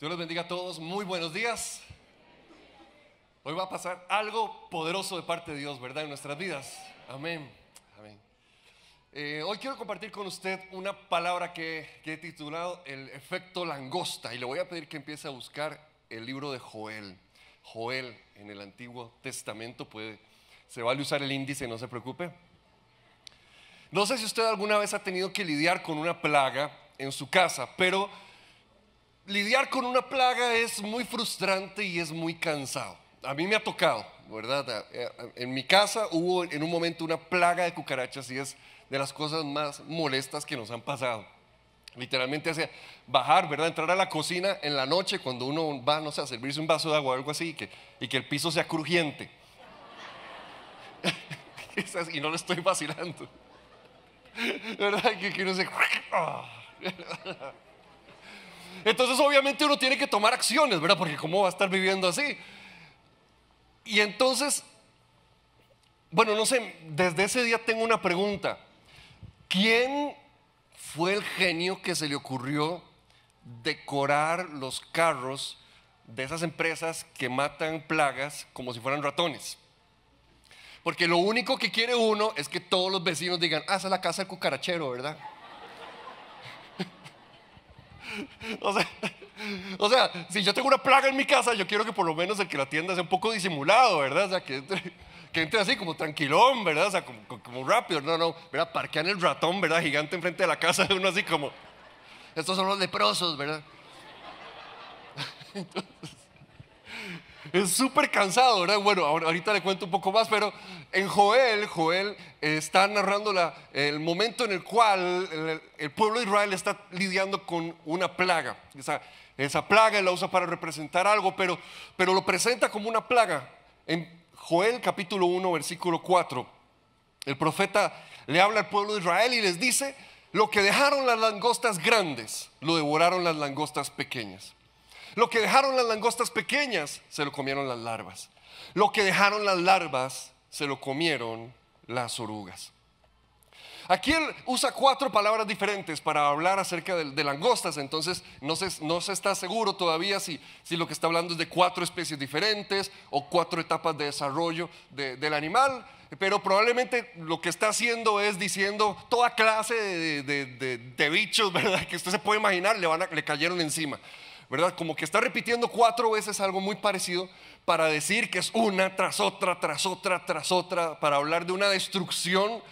Dios los bendiga a todos, muy buenos días. Hoy va a pasar algo poderoso de parte de Dios, ¿verdad? En nuestras vidas. Amén, amén. Hoy quiero compartir con usted una palabra que he titulado el efecto langosta. Y le voy a pedir que empiece a buscar el libro de Joel. Joel en el Antiguo Testamento, se vale usar el índice, no se preocupe. No sé si usted alguna vez ha tenido que lidiar con una plaga en su casa, pero lidiar con una plaga es muy frustrante y es muy cansado. A mí me ha tocado, ¿verdad? En mi casa hubo en un momento una plaga de cucarachas y es de las cosas más molestas que nos han pasado. Literalmente hace bajar, ¿verdad? Entrar a la cocina en la noche cuando uno va, no sé, a servirse un vaso de agua o algo así y que el piso sea crujiente. Y no le estoy vacilando, ¿verdad? Que uno se... Entonces obviamente uno tiene que tomar acciones, ¿verdad? Porque ¿cómo va a estar viviendo así? Y entonces, bueno, no sé, desde ese día tengo una pregunta. ¿Quién fue el genio que se le ocurrió decorar los carros de esas empresas que matan plagas como si fueran ratones? Porque lo único que quiere uno es que todos los vecinos digan: ah, esa es la casa del cucarachero, ¿verdad? O sea, si yo tengo una plaga en mi casa, yo quiero que por lo menos el que la atienda sea un poco disimulado, ¿verdad? O sea, que entre así como tranquilón, ¿verdad? O sea, como rápido. No, ¿verdad? Parquean el ratón, ¿verdad? Gigante enfrente de la casa de uno, así como: estos son los leprosos, ¿verdad? Entonces, es súper cansado, ¿verdad? Bueno, ahorita le cuento un poco más, pero en Joel está narrando el momento en el cual el pueblo de Israel está lidiando con una plaga. Esa plaga la usa para representar algo, pero lo presenta como una plaga. En Joel capítulo 1, versículo 4, el profeta le habla al pueblo de Israel y les dice: lo que dejaron las langostas grandes, lo devoraron las langostas pequeñas. Lo que dejaron las langostas pequeñas, se lo comieron las larvas. Lo que dejaron las larvas, se lo comieron las orugas. Aquí él usa 4 palabras diferentes para hablar acerca de langostas. Entonces no se está seguro todavía si lo que está hablando es de 4 especies diferentes o 4 etapas de desarrollo del animal. Pero probablemente lo que está haciendo es diciendo toda clase de bichos, ¿verdad? Que usted se puede imaginar, le cayeron encima, ¿verdad? Como que está repitiendo 4 veces algo muy parecido para decir que es una tras otra, tras otra, tras otra, para hablar de una destrucción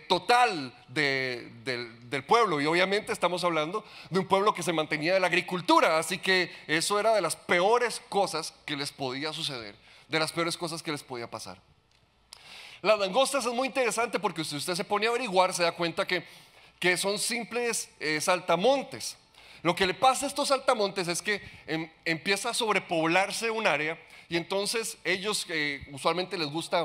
total del pueblo. Y obviamente estamos hablando de un pueblo que se mantenía de la agricultura, así que eso era de las peores cosas que les podía suceder, de las peores cosas que les podía pasar. Las langostas es muy interesante porque si usted se pone a averiguar, se da cuenta que son simples saltamontes. Lo que le pasa a estos saltamontes es que empieza a sobrepoblarse un área y entonces ellos usualmente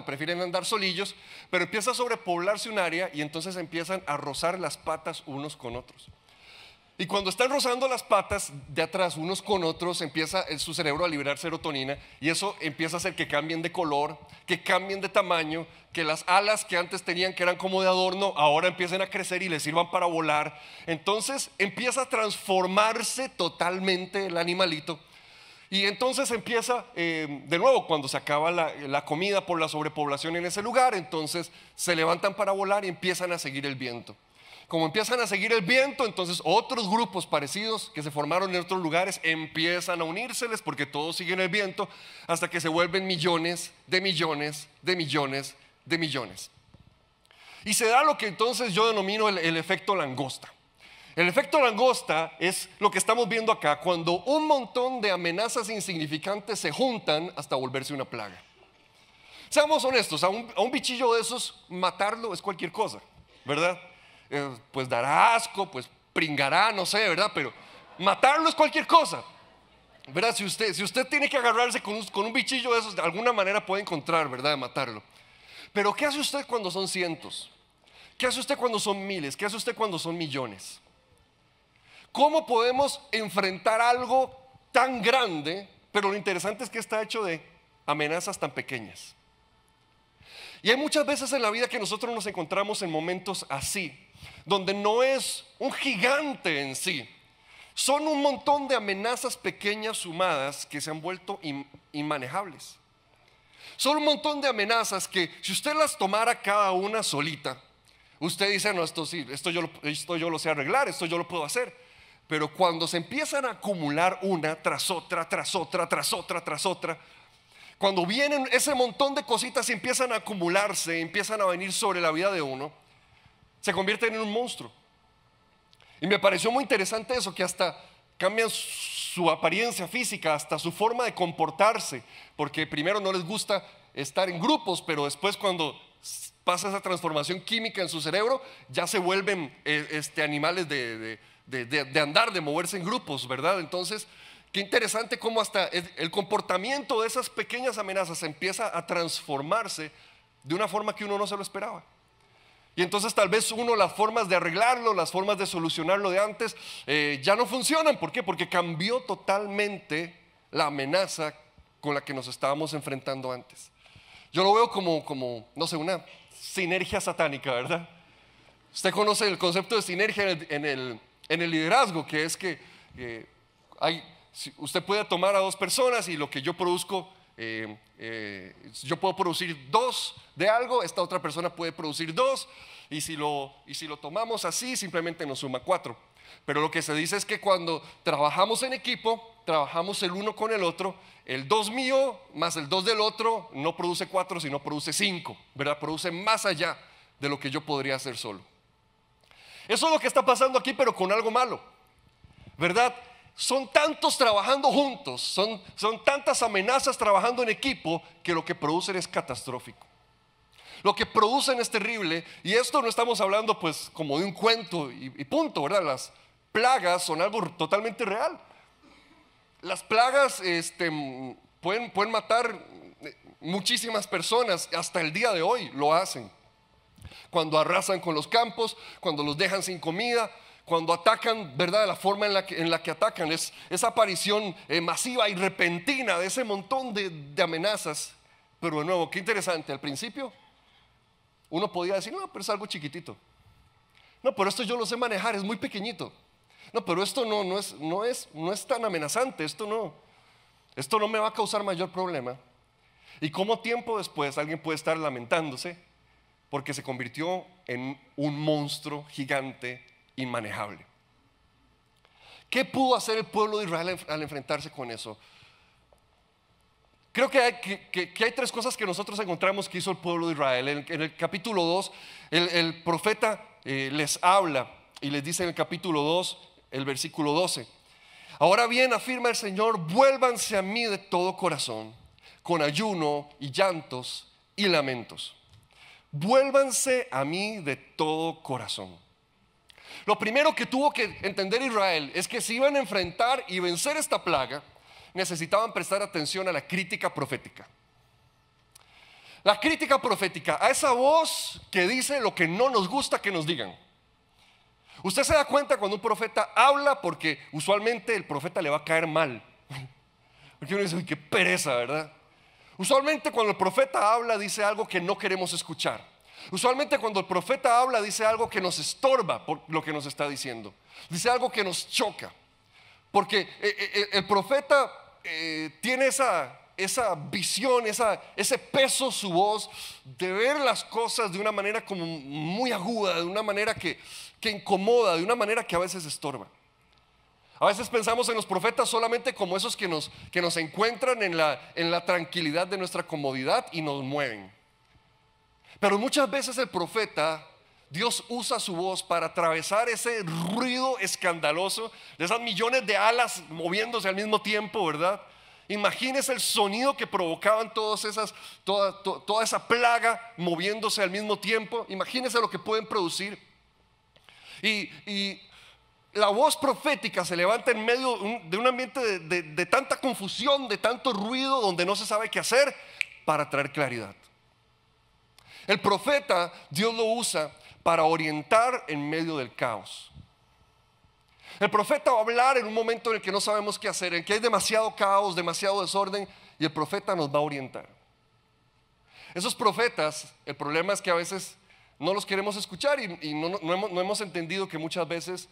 prefieren andar solillos, pero empieza a sobrepoblarse un área y entonces empiezan a rozar las patas unos con otros. Y cuando están rozando las patas de atrás unos con otros, empieza su cerebro a liberar serotonina y eso empieza a hacer que cambien de color, que cambien de tamaño, que las alas que antes tenían, que eran como de adorno, ahora empiecen a crecer y les sirvan para volar. Entonces empieza a transformarse totalmente el animalito. Y entonces empieza, de nuevo, cuando se acaba la comida por la sobrepoblación en ese lugar, entonces se levantan para volar y empiezan a seguir el viento. Como empiezan a seguir el viento, entonces otros grupos parecidos que se formaron en otros lugares empiezan a unírseles porque todos siguen el viento hasta que se vuelven millones de millones de millones de millones. Y se da lo que entonces yo denomino el efecto langosta. El efecto langosta es lo que estamos viendo acá, cuando un montón de amenazas insignificantes se juntan hasta volverse una plaga. Seamos honestos, a un bichillo de esos matarlo es cualquier cosa, ¿verdad? Pues dará asco, pues pringará, no sé, ¿verdad? Pero matarlo es cualquier cosa, ¿verdad? Si usted tiene que agarrarse con un bichillo de esos, de alguna manera puede encontrar, ¿verdad?, de matarlo. Pero ¿qué hace usted cuando son cientos? ¿Qué hace usted cuando son miles? ¿Qué hace usted cuando son millones? ¿Cómo podemos enfrentar algo tan grande? Pero lo interesante es que está hecho de amenazas tan pequeñas. Y hay muchas veces en la vida que nosotros nos encontramos en momentos así, donde no es un gigante en sí, Son un montón de amenazas pequeñas sumadas que se han vuelto inmanejables. Son un montón de amenazas que si usted las tomara cada una solita, usted dice, no, esto sí, esto yo lo sé arreglar, esto yo lo puedo hacer. Pero cuando se empiezan a acumular una tras otra, tras otra, tras otra, tras otra, cuando vienen ese montón de cositas y empiezan a acumularse, empiezan a venir sobre la vida de uno, se convierten en un monstruo. Y me pareció muy interesante eso, que hasta cambian su apariencia física, hasta su forma de comportarse, porque primero no les gusta estar en grupos, pero después cuando pasa esa transformación química en su cerebro, ya se vuelven animales de andar, de moverse en grupos, ¿verdad? Entonces, qué interesante cómo hasta el comportamiento de esas pequeñas amenazas empieza a transformarse de una forma que uno no se lo esperaba. Y entonces tal vez las formas de arreglarlo, las formas de solucionarlo de antes ya no funcionan. ¿Por qué? Porque cambió totalmente la amenaza con la que nos estábamos enfrentando antes. Yo lo veo como no sé, una sinergia satánica, ¿verdad? Usted conoce el concepto de sinergia en el liderazgo, que es que usted puede tomar a dos personas y lo que yo produzco, yo puedo producir 2 de algo, esta otra persona puede producir 2, y si lo tomamos así, simplemente nos suma 4. Pero lo que se dice es que cuando trabajamos en equipo, trabajamos el uno con el otro, el 2 mío más el 2 del otro no produce 4, sino produce 5, ¿verdad? Produce más allá de lo que yo podría hacer solo. Eso es lo que está pasando aquí, pero con algo malo, ¿verdad? Son tantos trabajando juntos, son tantas amenazas trabajando en equipo, que lo que producen es catastrófico. Lo que producen es terrible, y esto no estamos hablando pues como de un cuento y punto, ¿verdad? Las plagas son algo totalmente real. Las plagas pueden matar muchísimas personas, hasta el día de hoy lo hacen. Cuando arrasan con los campos, cuando los dejan sin comida, cuando atacan, ¿verdad? La forma en la que atacan es esa aparición masiva y repentina de ese montón de amenazas. Pero de nuevo, qué interesante, al principio uno podía decir, no, pero es algo chiquitito. No, pero esto yo lo sé manejar, es muy pequeñito. No, pero esto no es tan amenazante, esto no me va a causar mayor problema. Y cómo tiempo después alguien puede estar lamentándose porque se convirtió en un monstruo gigante inmanejable. ¿Qué pudo hacer el pueblo de Israel al enfrentarse con eso? Creo que hay 3 cosas que nosotros encontramos que hizo el pueblo de Israel. En el capítulo 2, el profeta les habla y les dice en el capítulo 2, el versículo 12: ahora bien, afirma el Señor, vuélvanse a mí de todo corazón, con ayuno y llantos y lamentos. Vuélvanse a mí de todo corazón. Lo primero que tuvo que entender Israel es que si iban a enfrentar y vencer esta plaga, necesitaban prestar atención a la crítica profética. La crítica profética, a esa voz que dice lo que no nos gusta que nos digan. Usted se da cuenta cuando un profeta habla, porque usualmente el profeta le va a caer mal. Porque uno dice, uy, qué pereza, ¿verdad? Usualmente cuando el profeta habla dice algo que no queremos escuchar. Usualmente cuando el profeta habla dice algo que nos estorba por lo que nos está diciendo. Dice algo que nos choca. Porque el profeta tiene esa visión, ese peso, su voz, de ver las cosas de una manera como muy aguda, de una manera que incomoda, de una manera que a veces estorba. A veces pensamos en los profetas solamente como esos que nos encuentran en la tranquilidad de nuestra comodidad y nos mueven. Pero muchas veces el profeta, Dios usa su voz para atravesar ese ruido escandaloso de esas millones de alas moviéndose al mismo tiempo, ¿verdad? Imagínese el sonido que provocaban toda esa plaga moviéndose al mismo tiempo. Imagínese lo que pueden producir. Y la voz profética se levanta en medio de un ambiente de tanta confusión, de tanto ruido, donde no se sabe qué hacer, para traer claridad. El profeta, Dios lo usa para orientar en medio del caos. El profeta va a hablar en un momento en el que no sabemos qué hacer, en que hay demasiado caos, demasiado desorden, y el profeta nos va a orientar. Esos profetas, el problema es que a veces no los queremos escuchar y no hemos entendido que muchas veces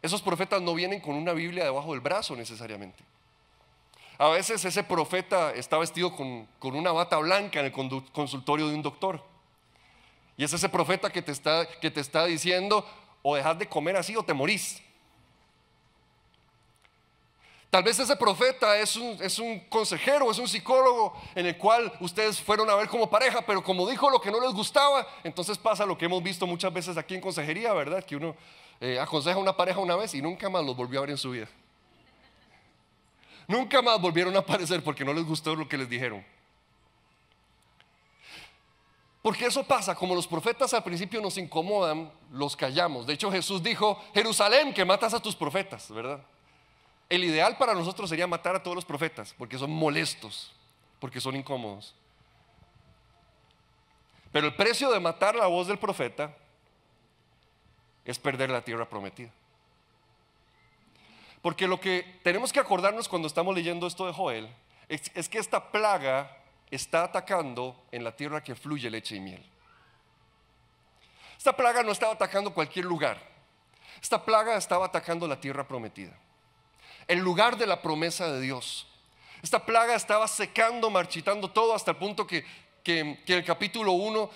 Esos profetas no vienen con una Biblia debajo del brazo necesariamente. A veces ese profeta está vestido con una bata blanca en el consultorio de un doctor. Y es ese profeta que te está diciendo: o dejas de comer así o te morís. Tal vez ese profeta es un consejero, es un psicólogo en el cual ustedes fueron a ver como pareja, pero como dijo lo que no les gustaba, entonces pasa lo que hemos visto muchas veces aquí en consejería, ¿verdad? Que uno aconseja a una pareja una vez y nunca más los volvió a ver en su vida. Nunca más volvieron a aparecer porque no les gustó lo que les dijeron. Porque eso pasa, como los profetas al principio nos incomodan, los callamos. De hecho, Jesús dijo: Jerusalén, que matas a tus profetas, ¿verdad? El ideal para nosotros sería matar a todos los profetas, porque son molestos, porque son incómodos. Pero el precio de matar la voz del profeta es perder la tierra prometida. Porque lo que tenemos que acordarnos cuando estamos leyendo esto de Joel es que esta plaga está atacando en la tierra que fluye leche y miel. Esta plaga no estaba atacando cualquier lugar. Esta plaga estaba atacando la tierra prometida, el lugar de la promesa de Dios. Esta plaga estaba secando, marchitando todo, hasta el punto que el capítulo 1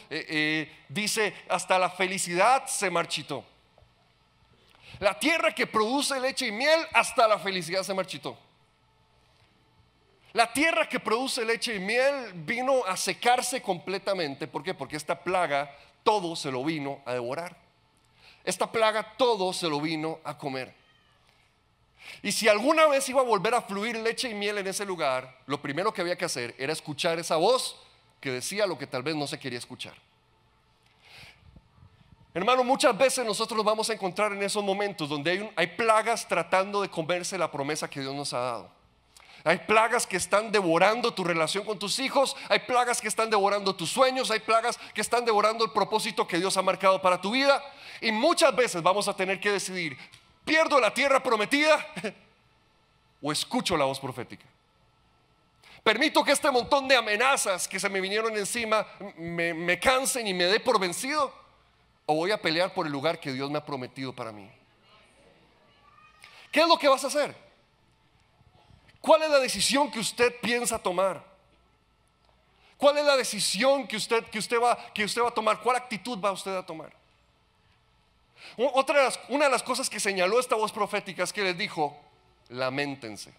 dice: hasta la felicidad se marchitó. La tierra que produce leche y miel, hasta la felicidad se marchitó. La tierra que produce leche y miel vino a secarse completamente. ¿Por qué? Porque esta plaga todo se lo vino a devorar. Esta plaga todo se lo vino a comer. Y si alguna vez iba a volver a fluir leche y miel en ese lugar, lo primero que había que hacer era escuchar esa voz que decía lo que tal vez no se quería escuchar. Hermano, muchas veces nosotros nos vamos a encontrar en esos momentos donde hay plagas tratando de comerse la promesa que Dios nos ha dado. Hay plagas que están devorando tu relación con tus hijos. Hay plagas que están devorando tus sueños. Hay plagas que están devorando el propósito que Dios ha marcado para tu vida. Y muchas veces vamos a tener que decidir: ¿pierdo la tierra prometida o escucho la voz profética? ¿Permito que este montón de amenazas que se me vinieron encima me cansen y me dé por vencido? ¿O voy a pelear por el lugar que Dios me ha prometido para mí? ¿Qué es lo que vas a hacer? ¿Cuál es la decisión que usted piensa tomar? ¿Cuál es la decisión que usted va a tomar? ¿Cuál actitud va usted a tomar? Una de las cosas que señaló esta voz profética es que les dijo: lamentense.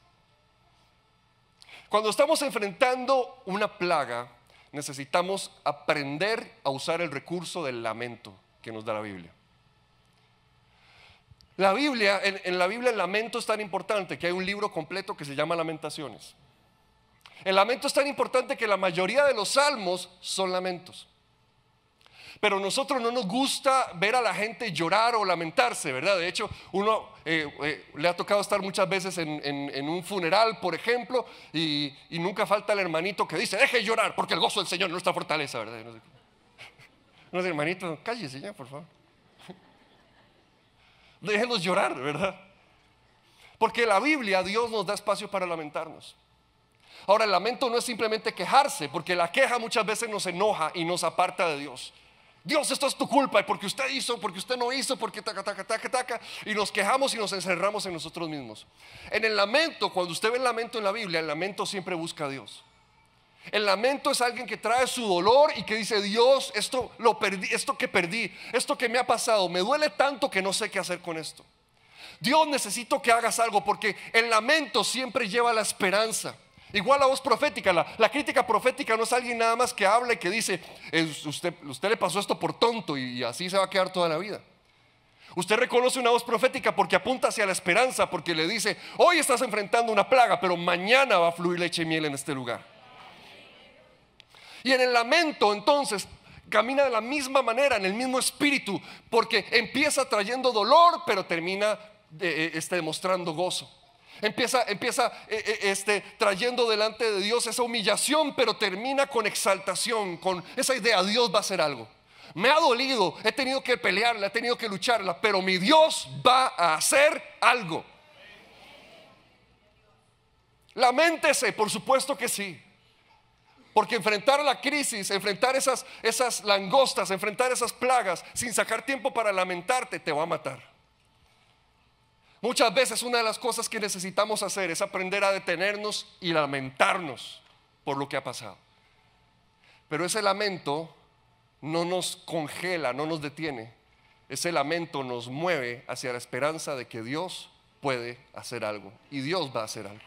Cuando estamos enfrentando una plaga, necesitamos aprender a usar el recurso del lamento que nos da la Biblia. La Biblia, en la Biblia el lamento es tan importante que hay un libro completo que se llama Lamentaciones. El lamento es tan importante que la mayoría de los salmos son lamentos. Pero a nosotros no nos gusta ver a la gente llorar o lamentarse, ¿verdad? De hecho, uno le ha tocado estar muchas veces en un funeral, por ejemplo, y nunca falta el hermanito que dice: deje de llorar porque el gozo del Señor es nuestra fortaleza, ¿verdad? No sé, hermanito, cállese ya, por favor. Déjenos llorar, ¿verdad? Porque la Biblia, Dios nos da espacio para lamentarnos. Ahora, el lamento no es simplemente quejarse, porque la queja muchas veces nos enoja y nos aparta de Dios. Dios, esto es tu culpa, y porque usted hizo, porque usted no hizo, porque taca, y nos quejamos y nos encerramos en nosotros mismos. En el lamento, cuando usted ve el lamento en la Biblia, el lamento siempre busca a Dios. El lamento es alguien que trae su dolor y que dice: Dios, esto lo perdí, esto que perdí, esto que me ha pasado, me duele tanto que no sé qué hacer con esto. Dios, necesito que hagas algo, porque el lamento siempre lleva la esperanza. Igual la voz profética, la crítica profética no es alguien nada más que habla y que dice: usted le pasó esto por tonto y así se va a quedar toda la vida. Usted reconoce una voz profética porque apunta hacia la esperanza, porque le dice: hoy estás enfrentando una plaga, pero mañana va a fluir leche y miel en este lugar. Y en el lamento entonces camina de la misma manera, en el mismo espíritu, porque empieza trayendo dolor, pero termina demostrando gozo. Empieza trayendo delante de Dios esa humillación, pero termina con exaltación, con esa idea: Dios va a hacer algo. Me ha dolido, he tenido que pelearla, he tenido que lucharla, pero mi Dios va a hacer algo. Laméntese, por supuesto que sí. Porque enfrentar la crisis, enfrentar esas langostas, enfrentar esas plagas sin sacar tiempo para lamentarte, te va a matar. Muchas veces una de las cosas que necesitamos hacer es aprender a detenernos y lamentarnos por lo que ha pasado. Pero ese lamento no nos congela, no nos detiene. Ese lamento nos mueve hacia la esperanza de que Dios puede hacer algo y Dios va a hacer algo.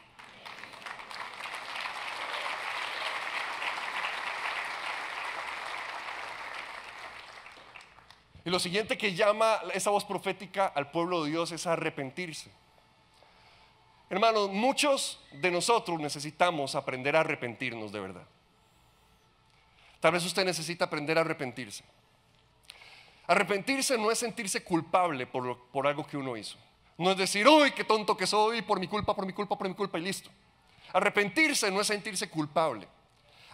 Y lo siguiente que llama esa voz profética al pueblo de Dios es arrepentirse. Hermanos, muchos de nosotros necesitamos aprender a arrepentirnos de verdad. Tal vez usted necesita aprender a arrepentirse. Arrepentirse no es sentirse culpable por algo que uno hizo. No es decir, uy, qué tonto que soy, por mi culpa y listo. Arrepentirse no es sentirse culpable.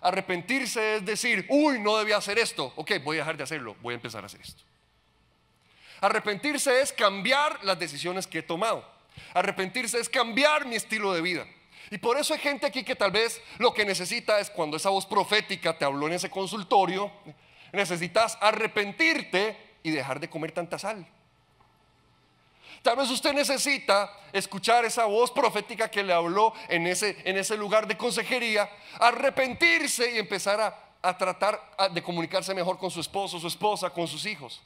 Arrepentirse es decir, uy, no debía hacer esto. Ok, voy a dejar de hacerlo, voy a empezar a hacer esto. Arrepentirse es cambiar las decisiones que he tomado. Arrepentirse es cambiar mi estilo de vida. Y por eso hay gente aquí que tal vez lo que necesita es, cuando esa voz profética te habló en ese consultorio, necesitas arrepentirte y dejar de comer tanta sal. Tal vez usted necesita escuchar esa voz profética que le habló en ese lugar de consejería, arrepentirse y empezar a tratar de comunicarse mejor con su esposo, su esposa, con sus hijos.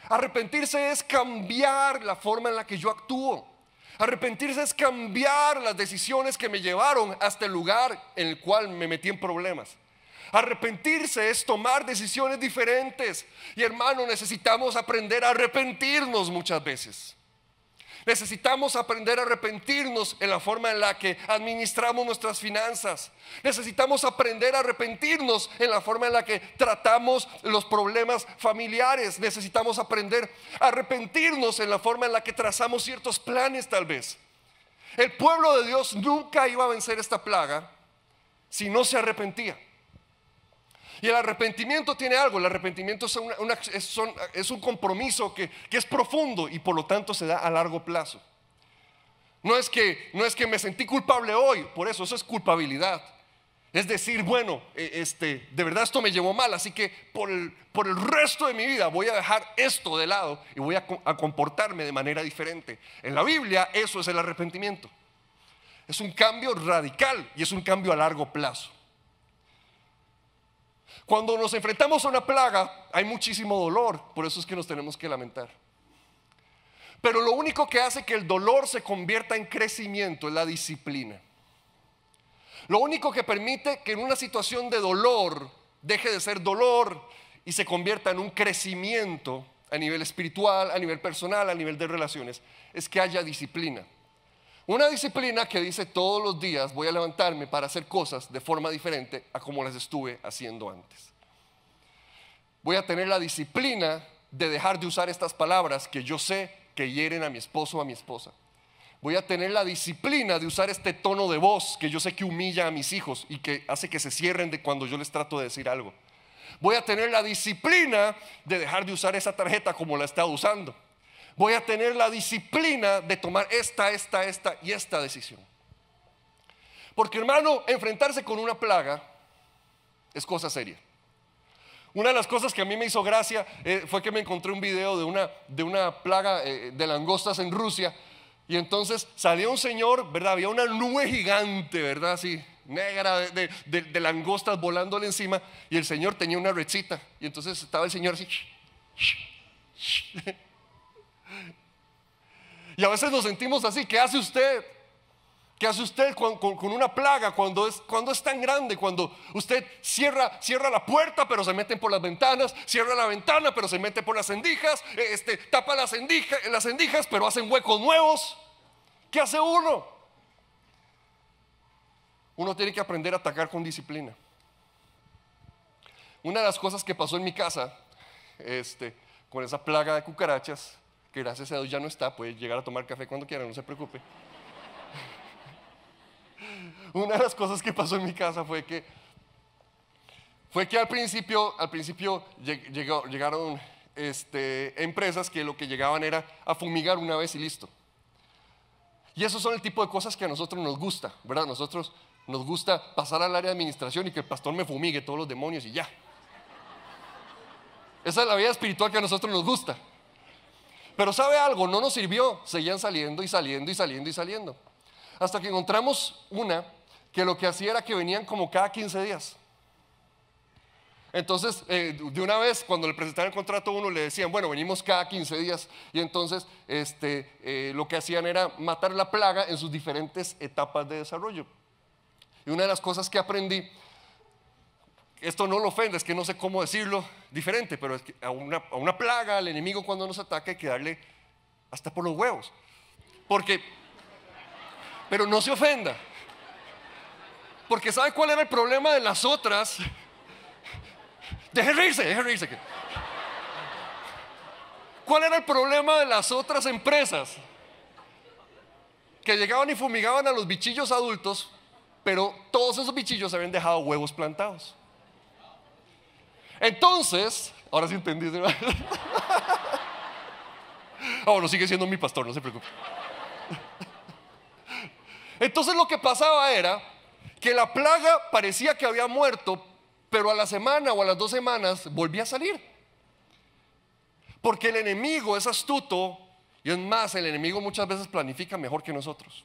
Arrepentirse es cambiar la forma en la que yo actúo. Arrepentirse es cambiar las decisiones que me llevaron hasta el lugar en el cual me metí en problemas. Arrepentirse es tomar decisiones diferentes. Y hermano, necesitamos aprender a arrepentirnos muchas veces. Necesitamos aprender a arrepentirnos en la forma en la que administramos nuestras finanzas. Necesitamos aprender a arrepentirnos en la forma en la que tratamos los problemas familiares. Necesitamos aprender a arrepentirnos en la forma en la que trazamos ciertos planes tal vez. El pueblo de Dios nunca iba a vencer esta plaga si no se arrepentía. Y el arrepentimiento tiene algo. El arrepentimiento es un compromiso que es profundo y por lo tanto se da a largo plazo. No es que me sentí culpable hoy, por eso es culpabilidad. Es decir, bueno, de verdad esto me llevó mal, así que por el resto de mi vida voy a dejar esto de lado y voy a comportarme de manera diferente. En la Biblia eso es el arrepentimiento. Es un cambio radical y es un cambio a largo plazo. Cuando nos enfrentamos a una plaga hay muchísimo dolor, por eso es que nos tenemos que lamentar. Pero lo único que hace que el dolor se convierta en crecimiento es la disciplina. Lo único que permite que en una situación de dolor deje de ser dolor y se convierta en un crecimiento a nivel espiritual, a nivel personal, a nivel de relaciones, es que haya disciplina. Una disciplina que dice todos los días voy a levantarme para hacer cosas de forma diferente a como las estuve haciendo antes. Voy a tener la disciplina de dejar de usar estas palabras que yo sé que hieren a mi esposo o a mi esposa. Voy a tener la disciplina de usar este tono de voz que yo sé que humilla a mis hijos y que hace que se cierren de cuando yo les trato de decir algo. Voy a tener la disciplina de dejar de usar esa tarjeta como la he estado usando. Voy a tener la disciplina de tomar esta y esta decisión. Porque hermano, enfrentarse con una plaga es cosa seria. Una de las cosas que a mí me hizo gracia fue que me encontré un video de una plaga de langostas en Rusia. Y entonces salía un señor, ¿verdad? Había una nube gigante, ¿verdad? Así, negra de langostas volándole encima. Y el señor tenía una rechita. Y entonces estaba el señor así. Y a veces nos sentimos así. ¿Qué hace usted? ¿Qué hace usted con una plaga cuando es tan grande? Cuando usted cierra la puerta pero se meten por las ventanas, cierra la ventana pero se mete por las endijas, tapa las endijas pero hacen huecos nuevos. ¿Qué hace uno? Uno tiene que aprender a atacar con disciplina. Una de las cosas que pasó en mi casa con esa plaga de cucarachas, que gracias a Dios ya no está, puede llegar a tomar café cuando quiera, no se preocupe. Una de las cosas que pasó en mi casa fue que al principio llegaron empresas que lo que llegaban era a fumigar una vez y listo. Y esos son el tipo de cosas que a nosotros nos gusta, ¿verdad? A nosotros nos gusta pasar al área de administración y que el pastor me fumigue todos los demonios y ya. Esa es la vida espiritual que a nosotros nos gusta. Pero ¿sabe algo? No nos sirvió. Seguían saliendo y saliendo y saliendo y saliendo. Hasta que encontramos una que lo que hacía era que venían como cada 15 días. Entonces, de una vez, cuando le presentaron el contrato a uno, le decían, bueno, venimos cada 15 días. Y entonces, lo que hacían era matar la plaga en sus diferentes etapas de desarrollo. Y una de las cosas que aprendí, esto no lo ofende, es que no sé cómo decirlo diferente, pero es que a una plaga, al enemigo cuando nos ataca, hay que darle hasta por los huevos. Pero no se ofenda. Porque ¿sabe cuál era el problema de las otras? Deje reírse. ¿Cuál era el problema de las otras empresas? Que llegaban y fumigaban a los bichillos adultos, pero todos esos bichillos habían dejado huevos plantados. Entonces, ahora sí entendí. Bueno, sigue siendo mi pastor, no se preocupe. Entonces lo que pasaba era que la plaga parecía que había muerto, pero a la semana o a las 2 semanas volvía a salir. Porque el enemigo es astuto, y es más, el enemigo muchas veces planifica mejor que nosotros.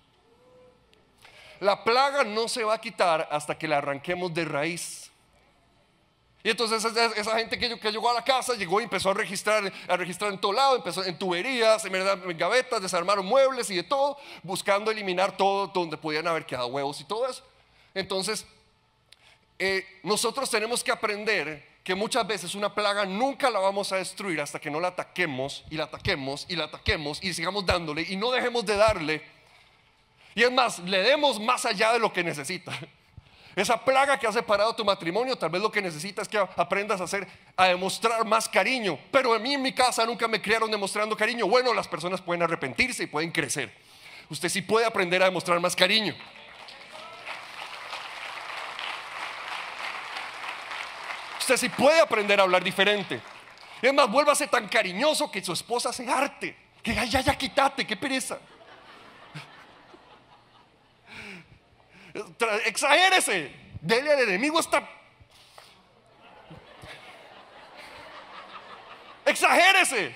La plaga no se va a quitar hasta que la arranquemos de raíz. Y entonces esa gente que llegó a la casa, llegó y empezó a registrar en todo lado, empezó en tuberías, en gavetas, desarmaron muebles y de todo, buscando eliminar todo donde podían haber quedado huevos y todo eso. Entonces, nosotros tenemos que aprender que muchas veces una plaga nunca la vamos a destruir hasta que no la ataquemos y la ataquemos y la ataquemos y sigamos dándole y no dejemos de darle. Y es más, le demos más allá de lo que necesita. Esa plaga que ha separado tu matrimonio, tal vez lo que necesitas es que aprendas a demostrar más cariño. Pero a mí en mi casa nunca me criaron demostrando cariño. Bueno, las personas pueden arrepentirse y pueden crecer. Usted sí puede aprender a demostrar más cariño. Usted sí puede aprender a hablar diferente. Es más, vuélvase tan cariñoso que su esposa se harte. Que ya, quítate, qué pereza. Exagérese, dele al enemigo esta. Exagérese,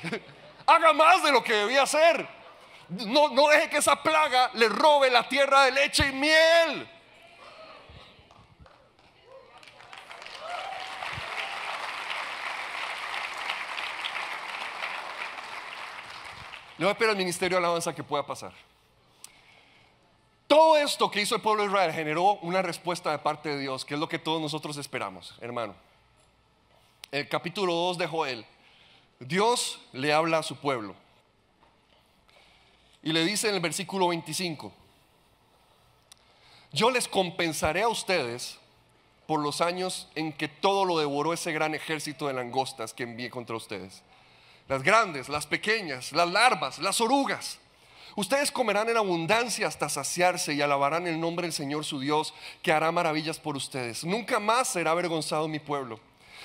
haga más de lo que debía hacer. No deje que esa plaga le robe la tierra de leche y miel. Le voy a pedir al ministerio de alabanza que pueda pasar. Todo esto que hizo el pueblo de Israel generó una respuesta de parte de Dios, que es lo que todos nosotros esperamos, hermano. El capítulo 2 de Joel, Dios le habla a su pueblo y le dice en el versículo 25: yo les compensaré a ustedes por los años en que todo lo devoró ese gran ejército de langostas que envié contra ustedes. Las grandes, las pequeñas, las larvas, las orugas. Ustedes comerán en abundancia hasta saciarse y alabarán el nombre del Señor su Dios, que hará maravillas por ustedes. Nunca más será avergonzado mi pueblo.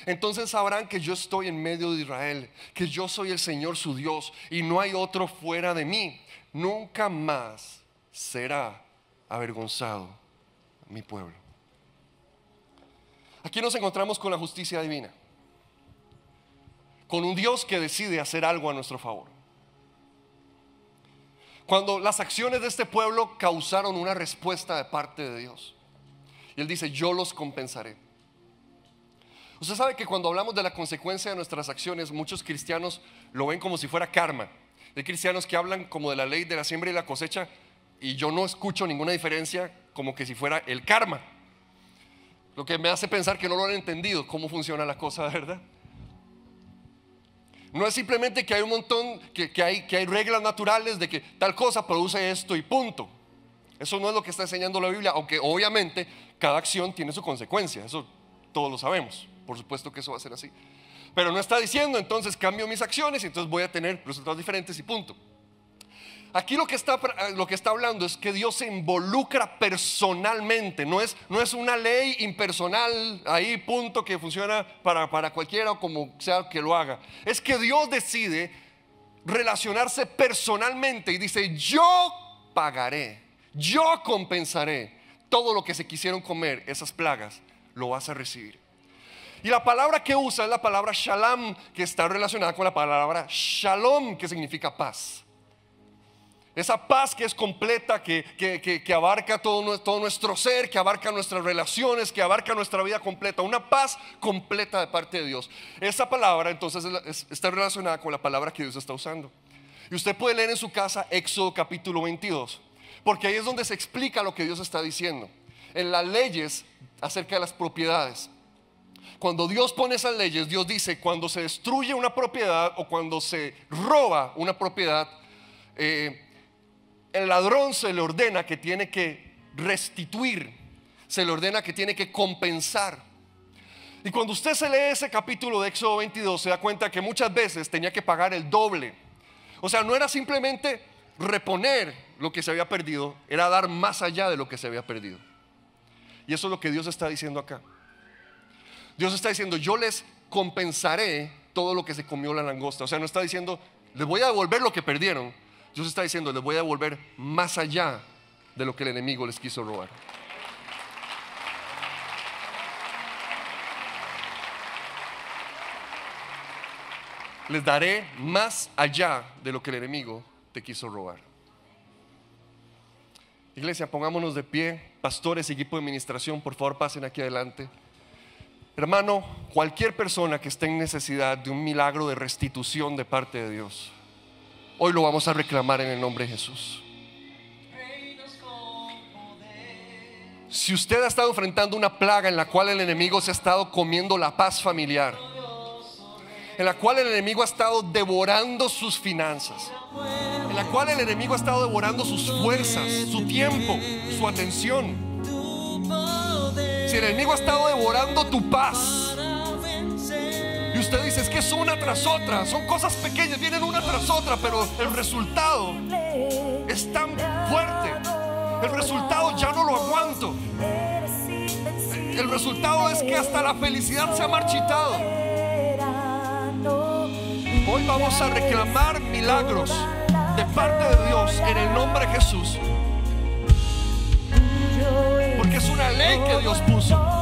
Entonces sabrán que yo estoy en medio de Israel, que yo soy el Señor su Dios y no hay otro fuera de mí. Nunca más será avergonzado mi pueblo. Aquí nos encontramos con la justicia divina, con un Dios que decide hacer algo a nuestro favor. Cuando las acciones de este pueblo causaron una respuesta de parte de Dios, y Él dice: yo los compensaré. Usted sabe que cuando hablamos de la consecuencia de nuestras acciones, muchos cristianos lo ven como si fuera karma. Hay cristianos que hablan como de la ley de la siembra y la cosecha, y yo no escucho ninguna diferencia, como que si fuera el karma. Lo que me hace pensar que no lo han entendido cómo funciona la cosa, ¿verdad? No es simplemente que hay un montón, que hay reglas naturales de que tal cosa produce esto y punto. Eso no es lo que está enseñando la Biblia, aunque obviamente cada acción tiene su consecuencia. Eso todos lo sabemos, por supuesto que eso va a ser así. Pero no está diciendo entonces cambio mis acciones y entonces voy a tener resultados diferentes y punto. Aquí lo que está hablando es que Dios se involucra personalmente. No es una ley impersonal ahí, punto, que funciona para cualquiera o como sea que lo haga. Es que Dios decide relacionarse personalmente y dice: yo pagaré, yo compensaré todo lo que se quisieron comer, esas plagas, lo vas a recibir. Y la palabra que usa es la palabra shalom, que está relacionada con la palabra shalom, que significa paz. Esa paz que es completa, que abarca todo nuestro ser, que abarca nuestras relaciones, que abarca nuestra vida completa. Una paz completa de parte de Dios. Esa palabra entonces está relacionada con la palabra que Dios está usando. Y usted puede leer en su casa Éxodo capítulo 22, porque ahí es donde se explica lo que Dios está diciendo. En las leyes acerca de las propiedades. Cuando Dios pone esas leyes, Dios dice: cuando se destruye una propiedad o cuando se roba una propiedad, el ladrón se le ordena que tiene que restituir, se le ordena que tiene que compensar. Y cuando usted se lee ese capítulo de Éxodo 22, se da cuenta que muchas veces tenía que pagar el doble. O sea, no era simplemente reponer lo que se había perdido, era dar más allá de lo que se había perdido. Y eso es lo que Dios está diciendo acá. Dios está diciendo: yo les compensaré todo lo que se comió la langosta. O sea, no está diciendo: les voy a devolver lo que perdieron. Dios está diciendo: les voy a devolver más allá de lo que el enemigo les quiso robar. Les daré más allá de lo que el enemigo te quiso robar. Iglesia, pongámonos de pie. Pastores, equipo de administración, por favor pasen aquí adelante. Hermano, cualquier persona que esté en necesidad de un milagro de restitución de parte de Dios, hoy lo vamos a reclamar en el nombre de Jesús. Si usted ha estado enfrentando una plaga en la cual el enemigo se ha estado comiendo la paz familiar, en la cual el enemigo ha estado devorando sus finanzas, en la cual el enemigo ha estado devorando sus fuerzas, su tiempo, su atención, si el enemigo ha estado devorando tu paz y usted dice: es que es una tras otra, son cosas pequeñas, vienen una tras otra, pero el resultado es tan fuerte, el resultado ya no lo aguanto, el resultado es que hasta la felicidad se ha marchitado. Hoy vamos a reclamar milagros de parte de Dios en el nombre de Jesús, porque es una ley que Dios puso.